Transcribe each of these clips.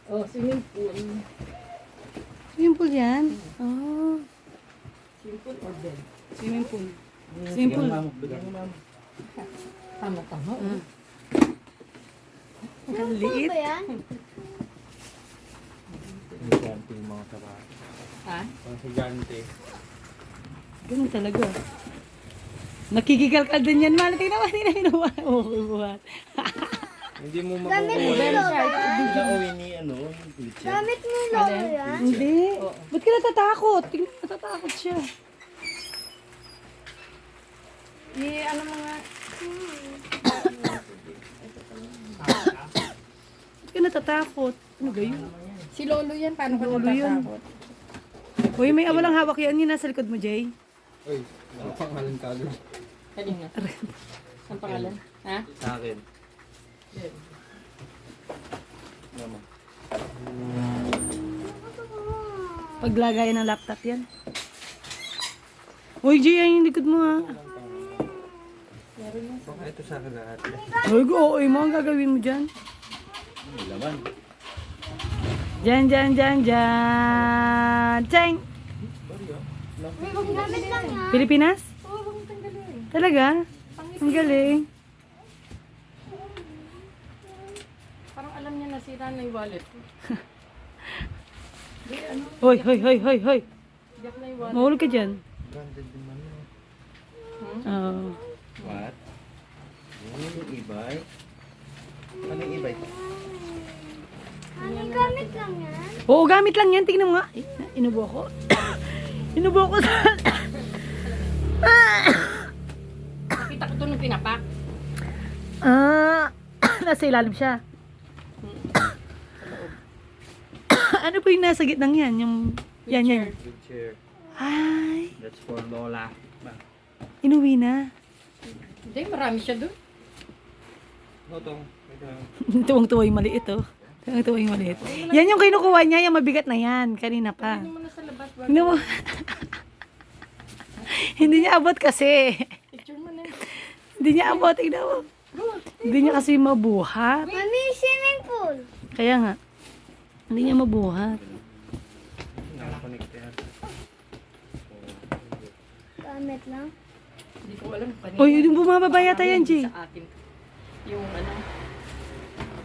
Oh, swimming pool. Swimming pool yan? Oh. Swimming pool or bed? Swimming pool. Swimming pool. Tama. Ang liit. Ba yan? Gigante yung mga trabaho. Ha? Parang gigante. Ganun talaga. Nakikigal ka din yan, man. Tingnan mo, hinubuhat. Buhat. Hindi mo Gamit mo makukuha lolo yung yan? gawin ni ano, yung glitcher. Gamit mo lolo yan? Hindi. Ba't ka natatakot? Tingnan mo, natatakot siya. Ano mga... Ba't ka natatakot? Ano ba yun? Si Lolo yan, paano ka Lolo yan. natatakot? Uy, may walang hawak yan. Yun nasa likod mo, Jay. Uy, ano pangalan ka agad? Kanina. Ang pangalan? Ha? Sa akin. Naman. Paglagay ng laptop yan. Uy, Jay, ay yung likod mo ha. Baka ito sa akin lahat. Uy, go. Uy, mo ang gagawin mo dyan. Laman. Dyan. Cheng! Gamit lang yan. Pilipinas? Oo, huwag mong tanggalin. Talaga? Ang galing. Parang alam niya nasira na yung wallet. Hoy. Diyak na yung wallet. Mahulog ka dyan. Branded din man yun. Oo. What? Yung e-bike? Ano yung e-bike? Ano, gamit lang yan? Oo, gamit lang yan. Tingnan mo nga. Inubo ko. Inubo ko sa... Nakita ko ito nung pinapak. Nasa ilalim siya. Ano po yung nasa gitnang yan? Yung... Yan. Glitcher. Ay, That's for Lola. inuwi na. Hindi, marami siya doon. Notong. Ito. Tuwang-tuwa yung maliit, oh. Tuwang-tuwa yung maliit. Yan yung kinukuha niya, yung mabigat na yan. Kanina pa. Ano mo na sa labas? Wag Hindi mo... Hindi niya abot kasi. picture mo na. Hindi niya abot, tignan mo. Hindi niya kasi mabuhat. Mami, swimming pool. Kaya nga, hindi niya mabuhat. Nakakonect yan. Gamit lang. Hindi ko alam. Kanina. Uy, yung bumababa yata yan, Jay. Sa akin. Yung ano.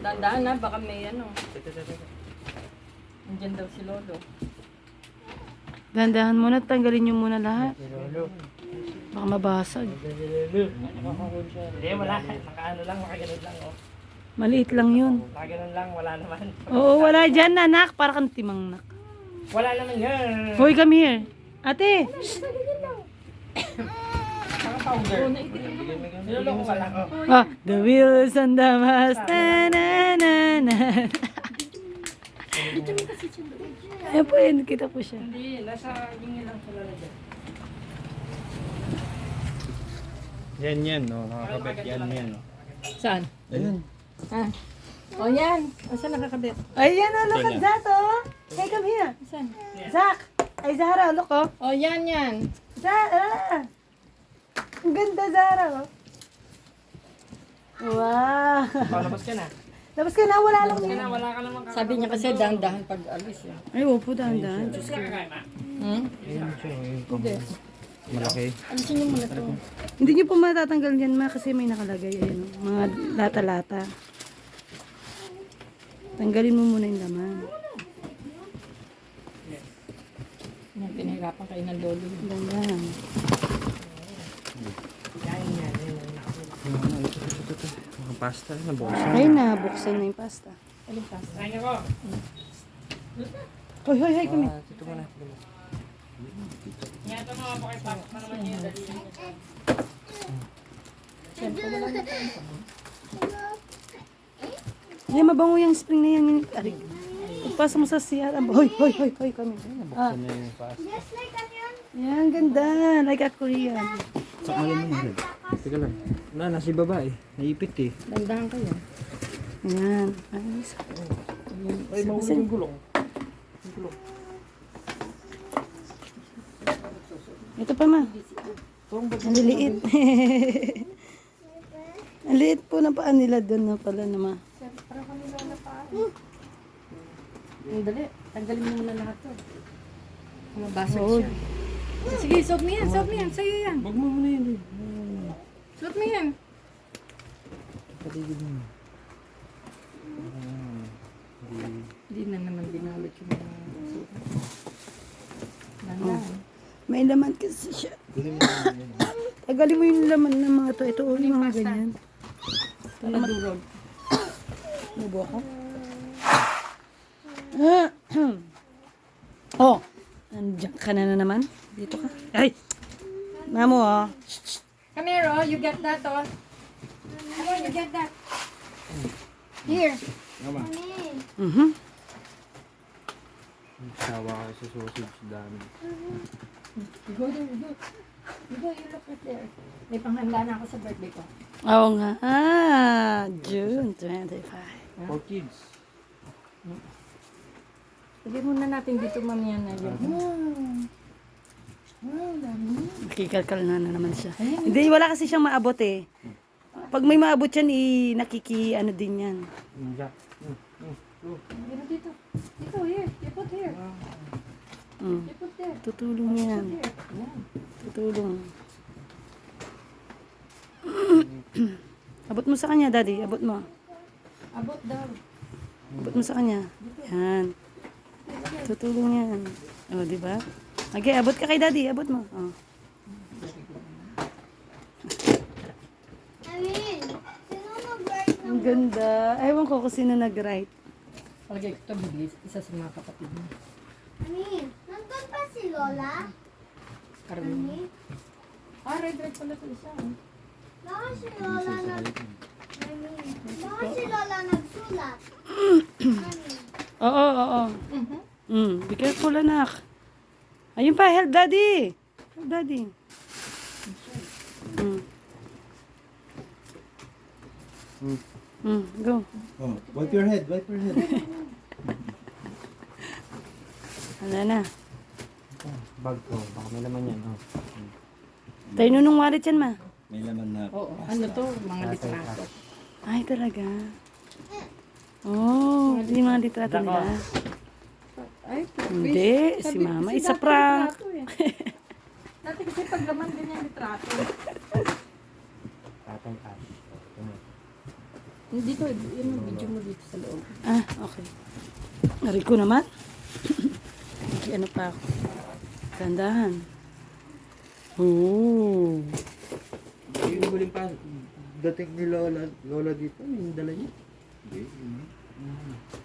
Dandaan na, baka may ano. Nandiyan daw si Lolo. Dandahan muna, tanggalin niyo muna lahat. Lolo. Baka mabasag. Hindi, wala. Nakaano lang, makaganon lang. Oh. Maliit lang yun. Nakaganon lang, wala naman. Oo, wala dyan, anak. Para kang timang nak. Wala naman yan. Hoy, come here. Ate. Mga powder. Niloloko ka lang. Oh. Ah, the wheels on the bus. Na. Ayan po yun, kita po siya. Hindi, nasa hingi lang sila na dyan. Yan, no? Nakakabit yan. Saan? Ayun. Ah. O yan. O saan nakakabit? Ayan, oh, look at that, oh. Hey, come here. Saan? Zach. Ay, Zara, look, oh. O yan. Zara. Ang ganda, Zara, oh. Wow. Labas ka na. Labas ka na, wala lang Labas ka yun. na, wala ka namang Sabi niya kasi dahan-dahan pag alis yan. Ay, opo, dahan-dahan. Diyos ko. Hmm? Ayun siya. Hindi. Malaki. Alisin niyo muna to. Hindi niyo po matatanggal yan, ma, kasi may nakalagay. Ayun, oh, mga lata-lata. Tanggalin mo muna yung laman. Yan, pinahirapan kayo ng Lolo. Ganyan. Mga pasta na bosa. Ay na, buksan na yung pasta. Alin pasta? Kaya ko. Hoy, kami. Dito muna. Yan, ito mga pakipasok na naman yun. Siyempre, wala na tayo. Yan, mabango yung spring na yan. Aray. Ipasa mo sa siya. Hoy, kami. Ah, Ano yung pasta? Just like that yan. yan, ganda. Like a Korean. Sakma lang yun. Teka lang. Nasa baba eh. Naipit eh. Dandahan kayo. Yan. Ayos. Ay, mahulog yung gulong. Ito pa, ma. Ang liliit. Ang liit po na paan nila doon na pala na, ma. Dali, tanggalin mo muna lahat to. Mabasag Oo. siya. Sige, suot mo yan, suot mo yan. Sa'yo yan. Wag mo muna yun. Suot mo yan. Patigid mo. Hindi na naman ginamit yung mga suot. Dahan. May laman kasi siya. Tagalin mo yung laman ng mga to. Ito, yung mga ganyan. Nadurog. Nubo ako. Oh, nandiyan ka na naman. Dito ka. Ay! Mamo, oh. Come here, oh. You get that, oh. Come on, you get that. Here. Mhm. Sawa ka sa sausage dami. You go there, you go. You go, you look right there. May panghanda na ako sa birthday ko. Oo nga. June 25. For kids. Lagyan muna natin dito mamaya na yun. Nakikalkal na naman siya. Hindi, wala kasi siyang maabot eh. Pag may maabot yan, ano din yan. Jack. Dito, dito. Dito, here. You put here. Mm. You put there. Tutulong yan. Here. Yan. Tutulong. Abot mo sa kanya, daddy. Abot mo. Abot daw. Abot mo sa kanya. Yan. Tutulong yan. O, di ba? Okay, abot ka kay daddy. Abot mo. Oh. Amin, sino mag-write ng Ang ganda. Ewan ko kung sino nag-write. Palagay ko ito, biglis. Isa sa mga kapatid mo. Amin? Nandun pa si Lola? Karami. Amin? Red pala ito isa. Oh. Baka si Lola Amin? Baka si Lola nagsulat? Amin? Oo, oo. Be careful, anak. Ayun pa, help daddy. Help daddy. Go. Oh, wipe your head, wipe your head. Ano na. Bag ko. Baka may laman yan. Oh. Tayo nung wallet yan, ma. May laman na. Oo. Ano to? Mga litrato. Ay, talaga. Oh, yung mga litrato nila. Ay, Hindi, si mama. Isa prank. Dati kasi pag laman din yung litrato. Tatang cash. Dito, yun yung video mo dito sa loob. Ah, okay. Nari ko naman. Ano pa ako? Tandahan. Oh. Yung huling pa, dating ni Lola dito, yung dala niya.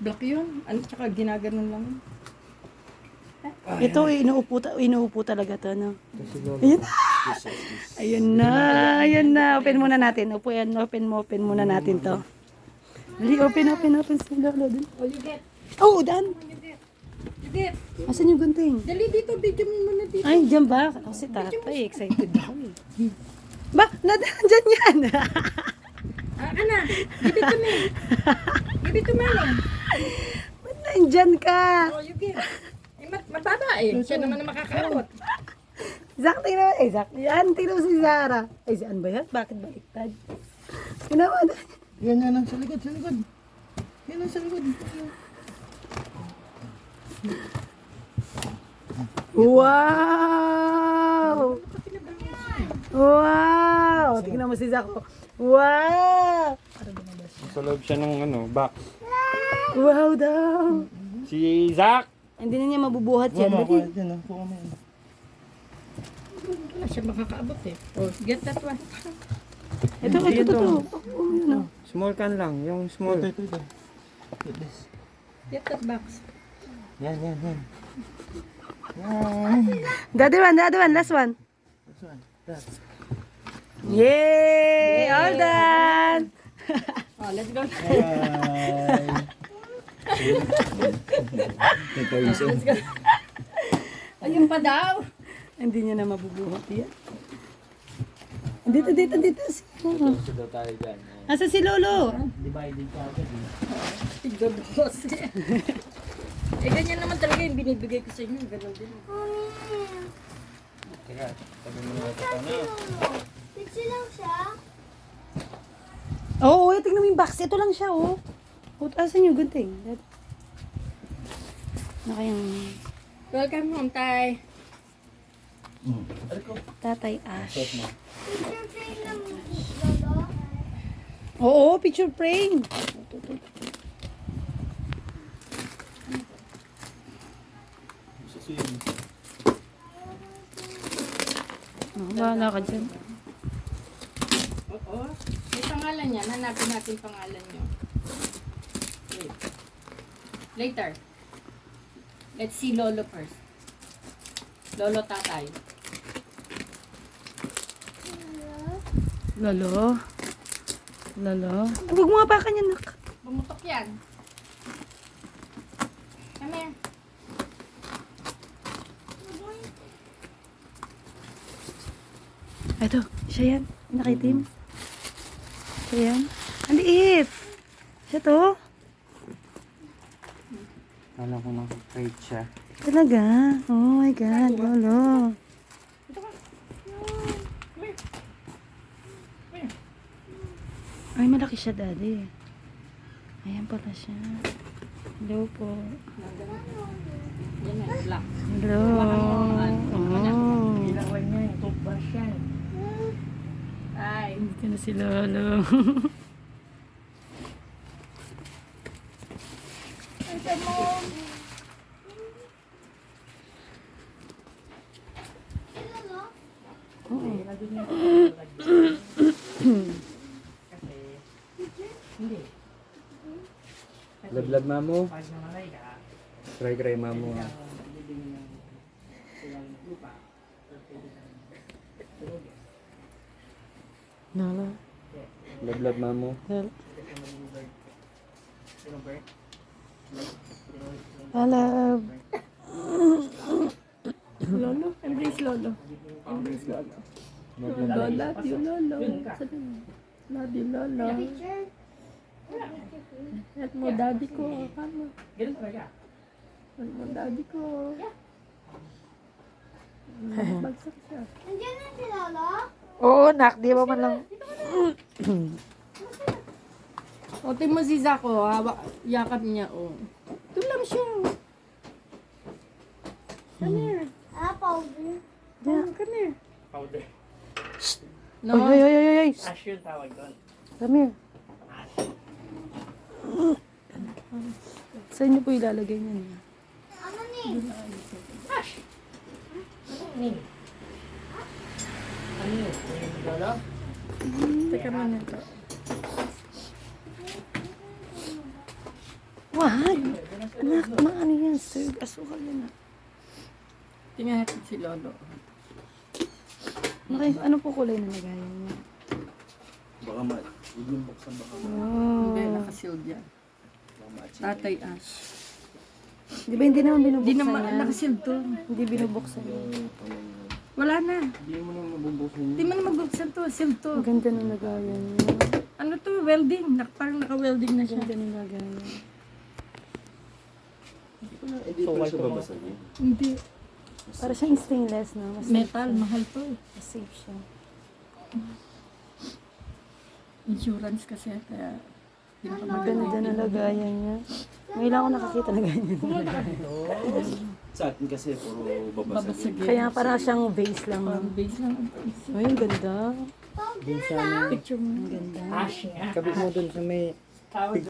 Black yun. Ano, tsaka ginaganon lang. Ito, inuupo talaga to, no? Kasi Lola. Ayun na. Ayun na. Open muna natin. Open muna natin to. Dali, open si Lola dun. Oh, you get. Oh, Dan. You get. Asan yung gunting? Dali dito, video mo muna dito. Ay, dyan ba? Ako si tatay. Excited ako eh. Ba? Dyan yan. Ana, give it to me. Give it to me. Ba't nandyan ka? Oh, you get. Eh, mataba eh. Siya naman na makakaabot. Zach, tingnan mo. Zach. Yan, tingnan mo si Zara. Ay, saan ba yan? Bakit baliktad? Tingnan mo. Yan, yan, sa likod, sa likod. Yan, sa likod. Wow! Wow! Tingnan mo si Zach. Wow! Sa loob siya ng box. Wow daw. Si Zach! Hindi na niya mabubuhat yan. Mama, Dali. quiet yan, ha? Puka mo yan. Wala siya makakaabot eh. Oh, get that one. Ito. Ano? Small can lang, yung small. Ito. Get this. Get that box. Yan. The other one, last one. This one. That. Yay! All done! Oh, let's go. Bye. Let's go. Ayun pa daw. Hindi niya na mabubuhat yan. Dito. Gusto daw tayo dyan. Asa si Lolo? Divided ka agad eh. Tigabos. Eh, ganyan naman talaga yung binibigay ko sa inyo. Ganun din. Teka, sabi mo na ito na. Pixie lang siya? Oo, tingnan mo yung box. Ito lang siya, oh. Asan yung gunting? Ano kayang Welcome home, Tay. Tatay Ash? Picture frame ng lolo. Oo, picture frame. Bahala ka dyan. Oo. May pangalan niya. Hanapin natin pangalan niyo. Wait. Later. Let's see Lolo first. Lolo Tatay. Lolo. Lolo. Huwag mo hapakan yan, nak. Bumutok yan. Come here. Ito, siya yan. Nakitim. Siya yan. Ang liit. Siya to. Kala ko nakakait siya. Talaga. Oh my God, Lolo. Ay, malaki siya, Daddy. Ayan pala siya. Hello po. Yan na, black. Hello. Oh. Ilawan niya, yung toothbrush yan. Ay. Dito na si Lolo. Kasi, hindi. Lablab mamo. Pag namalay ka, Cry mamo. bibigyan ng silang lupa. Lolo. Lablab mamo. Lolo. Alab. Lolo. Embrace Lolo. Embrace Lolo. Lolo. Love you, Lolo. Love you, Lolo. Picture. At mo, daddy ko. Kama. Ganun talaga. At mo, daddy ko. Bagsak siya. Nandiyan na si lolo. Oo, nak. Di ba man lang. O, mo si Zako. Yakap niya, o. Ito lang siya. Come here. Powder. Come here. Powder. No? Ay, ay, ay, ay, ay. Ash yung tawag doon. Come here. Saan niyo po ilalagay niyan? Ano ni? Ano yun? Yung lolo? Teka muna ito. Wag! Anak, ano yan, sir? Asukal yan. Tingnan natin si Lolo. Okay, ano po kulay na lagayan niya? Baka huwag yung buksan baka Oh. Hindi, nakasealed yan. Tatay Ash. Di ba hindi naman Hindi binubuksan naman, yan? nakasealed to. Hindi binubuksan yan. Wala na. Hindi mo na mabubuksan yun. Hindi mo na magbuksan to. Sealed to. Ang ganda ng lagayan niya. Ano to? Welding. Parang naka-welding na Ang siya. ganda ng lagayan. Hindi pa siya babasagin. Hindi. Para siyang stainless, no? Mas Metal. Mahal to. mas safe siya. Insurance kasi. Kaya hindi Ang nakamaganda. ganda ng lagayan niya. Ngayon lang ako nakakita na ganyan. Sa atin kasi puro babasagin. Babasagin. Kaya parang siyang vase lang. Parang No? base lang. ang base. Ay, ang ganda. Dun sa Picture mo. Ang ganda. Ash nga. kabit mo dun sa may Tawag